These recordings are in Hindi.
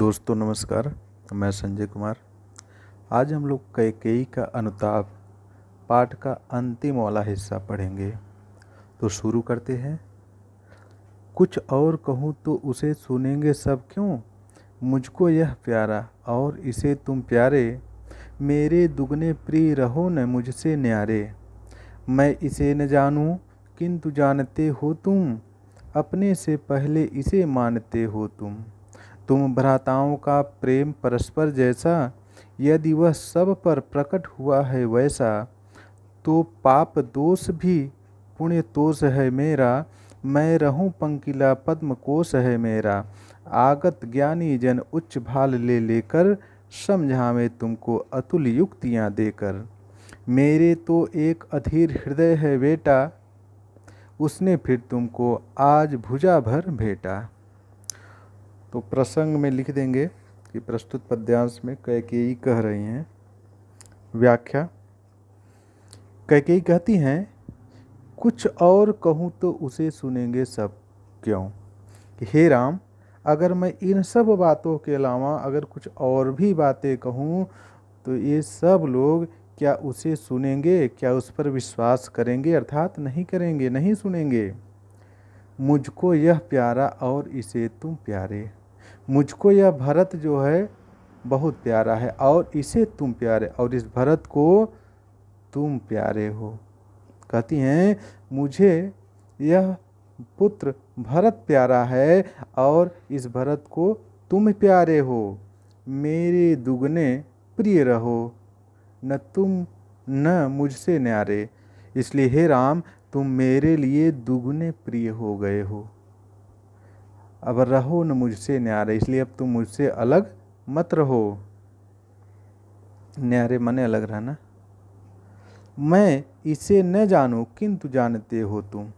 दोस्तों नमस्कार। मैं संजय कुमार। आज हम लोग कैकेयी का अनुताप पाठ का अंतिम वाला हिस्सा पढ़ेंगे। तो शुरू करते हैं। कुछ और कहूँ तो उसे सुनेंगे सब क्यों, मुझको यह प्यारा और इसे तुम प्यारे, मेरे दुगने प्रिय रहो न मुझसे न्यारे। मैं इसे न जानूं किंतु जानते हो तुम, अपने से पहले इसे मानते हो तुम भ्राताओं का प्रेम परस्पर जैसा, यदि वह सब पर प्रकट हुआ है वैसा, तो पाप दोष भी पुण्य तोष है मेरा, मैं रहूं पंकिला पद्म कोश है मेरा। आगत ज्ञानी जन उच्च भाल ले लेकर, समझावे तुमको अतुल युक्तियाँ देकर। मेरे तो एक अधीर हृदय है बेटा, उसने फिर तुमको आज भुजा भर भेटा। तो प्रसंग में लिख देंगे कि प्रस्तुत पद्यांश में कैकेयी कह रही हैं। व्याख्या। कैकेयी कहती हैं, कुछ और कहूँ तो उसे सुनेंगे सब क्यों, कि हे राम, अगर मैं इन सब बातों के अलावा अगर कुछ और भी बातें कहूँ तो ये सब लोग क्या उसे सुनेंगे, क्या उस पर विश्वास करेंगे, अर्थात नहीं करेंगे, नहीं सुनेंगे। मुझको यह प्यारा और इसे तुम प्यारे। मुझको यह भरत जो है बहुत प्यारा है और इसे तुम प्यारे, और इस भरत को तुम प्यारे हो। कहती हैं, मुझे यह पुत्र भरत प्यारा है और इस भरत को तुम प्यारे हो। मेरे दुगने प्रिय रहो न मुझसे न्यारे। इसलिए हे राम, तुम मेरे लिए दुगने प्रिय हो गए हो। अब रहो न मुझसे न्यारे, इसलिए अब तुम मुझसे अलग मत रहो। न्यारे माने अलग रहना। मैं इसे न जानूं किंतु जानते हो तुम।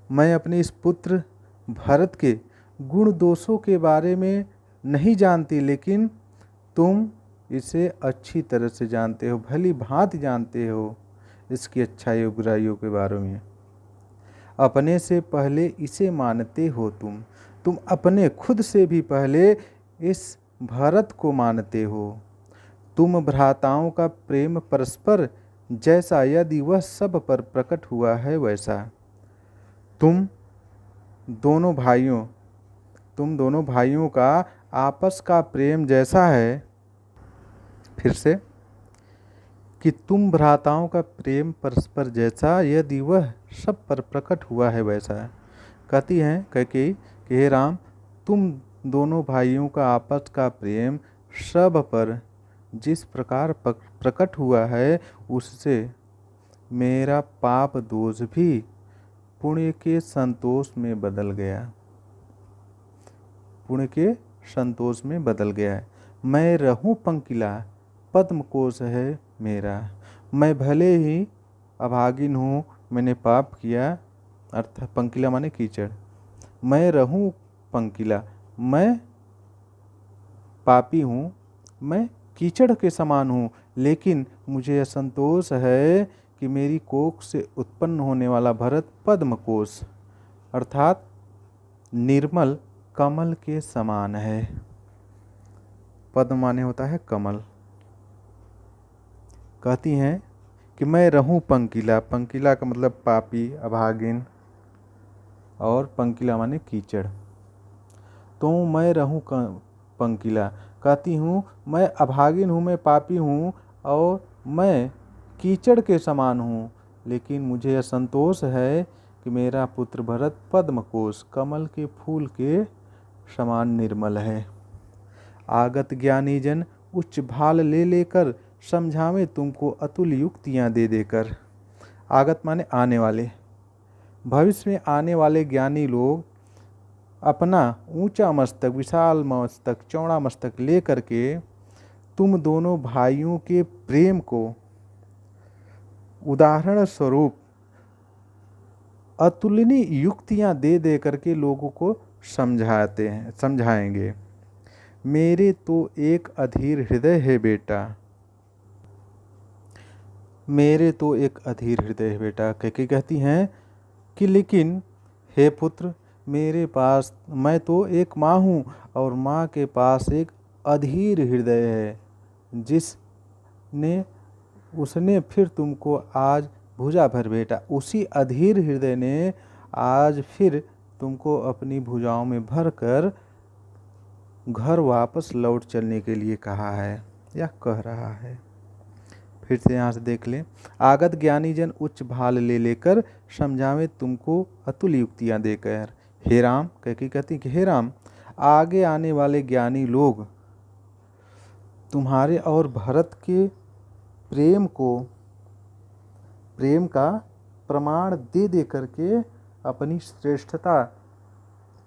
मैं अपने इस पुत्र भरत के गुण दोषों के बारे में नहीं जानती, लेकिन तुम इसे अच्छी तरह से जानते हो, भली भांति जानते हो इसकी अच्छाइयों बुराइयों के बारे में। अपने से पहले इसे मानते हो तुम अपने खुद से भी पहले इस भरत को मानते हो। तुम भ्राताओं का प्रेम परस्पर जैसा, यदि वह सब पर प्रकट हुआ है वैसा। तुम दोनों भाइयों का आपस का प्रेम जैसा है। फिर से, कि तुम भ्राताओं का प्रेम परस्पर जैसा, यदि वह सब पर प्रकट हुआ है वैसा। कहती हैं कैकेयी कि हे राम, तुम दोनों भाइयों का आपस का प्रेम सब पर जिस प्रकार प्रकट हुआ है, उससे मेरा पाप दोष भी पुण्य के संतोष में बदल गया। पुण्य के संतोष में बदल गया है। मैं रहूं पंकिला पद्म कोश है मेरा। मैं भले ही अभागिन हूँ, मैंने पाप किया, अर्थात पंकिला माने कीचड़। मैं रहूं पंकिला, मैं पापी हूँ, मैं कीचड़ के समान हूँ, लेकिन मुझे यह संतोष है कि मेरी कोख से उत्पन्न होने वाला भरत पद्म कोश अर्थात निर्मल कमल के समान है। पद्म माने होता है कमल। कहती हैं कि मैं रहूं पंकिला, पंकिला का मतलब पापी, अभागिन, और पंकिला माने कीचड़। तो मैं रहूं पंकिला, कहती हूँ मैं अभागिन हूँ, मैं पापी हूँ और मैं कीचड़ के समान हूँ, लेकिन मुझे यह संतोष है कि मेरा पुत्र भरत पद्मकोश कमल के फूल के समान निर्मल है। आगत ज्ञानी जन उच्च भाल ले लेकर, समझावे तुमको अतुल युक्तियाँ दे देकर। आगत माने आने वाले, भविष्य में आने वाले ज्ञानी लोग अपना ऊंचा मस्तक, विशाल मस्तक, चौड़ा मस्तक ले करके तुम दोनों भाइयों के प्रेम को उदाहरण स्वरूप अतुलनीय युक्तियां दे दे करके लोगों को समझाएंगे। मेरे तो एक अधीर हृदय है बेटा, मेरे तो एक अधीर हृदय है बेटा। कैकेयी कहती हैं कि लेकिन हे पुत्र, मेरे पास, मैं तो एक माँ हूँ और माँ के पास एक अधीर हृदय है, उसने फिर तुमको आज भुजा भर भेंटा। उसी अधीर हृदय ने आज फिर तुमको अपनी भुजाओं में भर कर घर वापस लौट चलने के लिए कहा है या कह रहा है। फिर से यहाँ से देख लें। आगत ज्ञानी जन उच्च भाल ले लेकर समझावे तुमको अतुल युक्तियाँ देकर। हे राम, कैकी कहती कि हे राम, आगे आने वाले ज्ञानी लोग तुम्हारे और भरत के प्रेम का प्रमाण दे दे करके अपनी श्रेष्ठता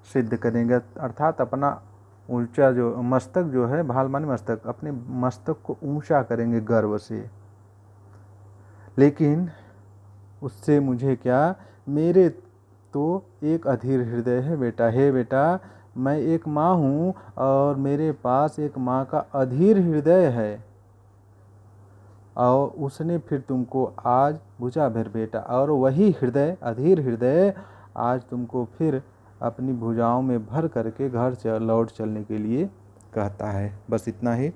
सिद्ध करेंगे, अर्थात अपना ऊंचा जो मस्तक जो है, भाल माने मस्तक, अपने मस्तक को ऊंचा करेंगे गर्व से। लेकिन उससे मुझे क्या, मेरे तो एक अधीर हृदय है बेटा। हे बेटा, मैं एक माँ हूँ और मेरे पास एक माँ का अधीर हृदय है, और उसने फिर तुमको आज भुजा भर भेंटा, और वही हृदय, अधीर हृदय, आज तुमको फिर अपनी भुजाओं में भर करके घर लौट चलने के लिए कहता है। बस इतना ही।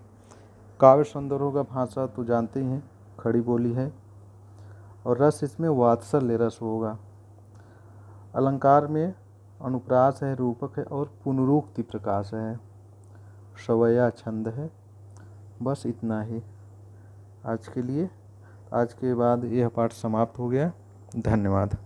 काव्य सौंदर्यों का भाषा तो जानते ही हैं, खड़ी बोली है, और रस इसमें वात्सल्य रस होगा। अलंकार में अनुप्रास है, रूपक है, और पुनरुक्ति प्रकाश है, सवैया छंद है। बस इतना ही आज के लिए। आज के बाद यह पाठ समाप्त हो गया। धन्यवाद।